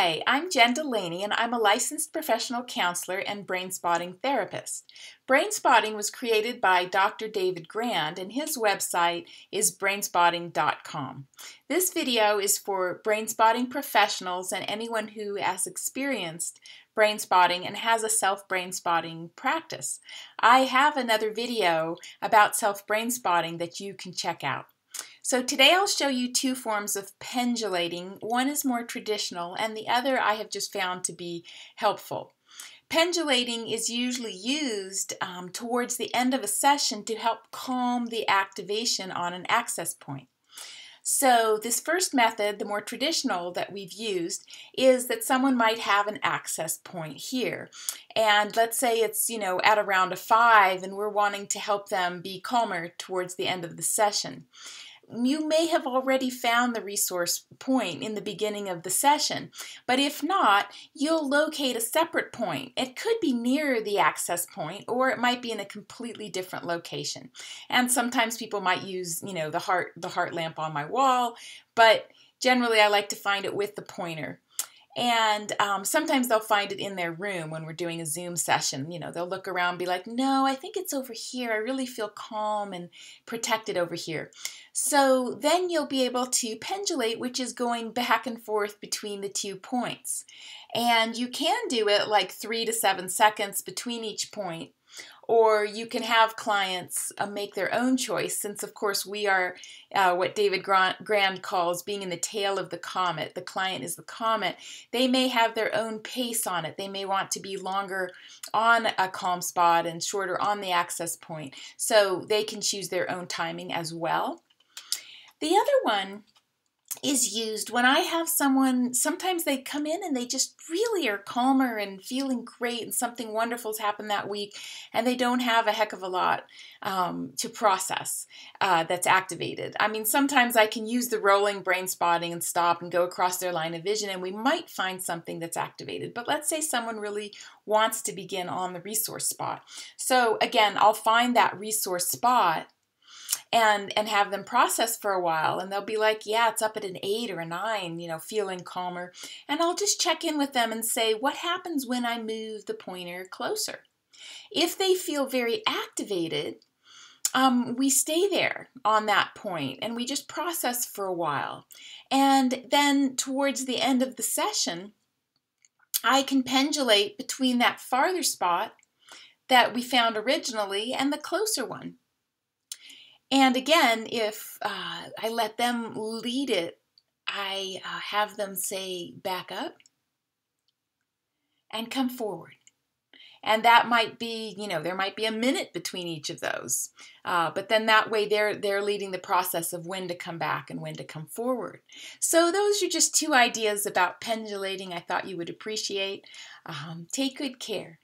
Hi, I'm Jen Delaney, and I'm a licensed professional counselor and brain-spotting therapist. Brain-spotting was created by Dr. David Grand, and his website is brainspotting.com. This video is for brain-spotting professionals and anyone who has experienced brain-spotting and has a self-brain-spotting practice. I have another video about self-brain-spotting that you can check out. So today I'll show you two forms of pendulating. One is more traditional and the other I have just found to be helpful. Pendulating is usually used towards the end of a session to help calm the activation on an access point. So this first method, the more traditional that we've used, is that someone might have an access point here. And let's say it's, at around a 5 and we're wanting to help them be calmer towards the end of the session. You may have already found the resource point in the beginning of the session, but if not, you'll locate a separate point. It could be near the access point, or it might be in a completely different location. And sometimes people might use, the heart lamp on my wall, but generally I like to find it with the pointer. And sometimes they'll find it in their room when we're doing a Zoom session. They'll look around and be like, no, I think it's over here. I really feel calm and protected over here. So then you'll be able to pendulate, which is going back and forth between the 2 points. And you can do it like 3 to 7 seconds between each point. Or you can have clients make their own choice, since of course we are what David Grand calls being in the tail of the comet. The client is the comet. They may have their own pace on it. They may want to be longer on a calm spot and shorter on the access point. So they can choose their own timing as well. The other one is used when I have someone, sometimes they come in and they just really are calmer and feeling great and something wonderful's happened that week and they don't have a heck of a lot to process that's activated. I mean, sometimes I can use the rolling brain spotting and stop and go across their line of vision and we might find something that's activated. But let's say someone really wants to begin on the resource spot. So again, I'll find that resource spot and have them process for a while, and they'll be like, yeah, it's up at an 8 or a 9, feeling calmer. And I'll just check in with them and say, what happens when I move the pointer closer? If they feel very activated, we stay there on that point and we just process for a while. And then towards the end of the session, I can pendulate between that farther spot that we found originally and the closer one. And again, if I let them lead it, I have them say back up and come forward. And that might be, there might be a minute between each of those. But then that way they're leading the process of when to come back and when to come forward. So those are just 2 ideas about pendulating I thought you would appreciate. Take good care.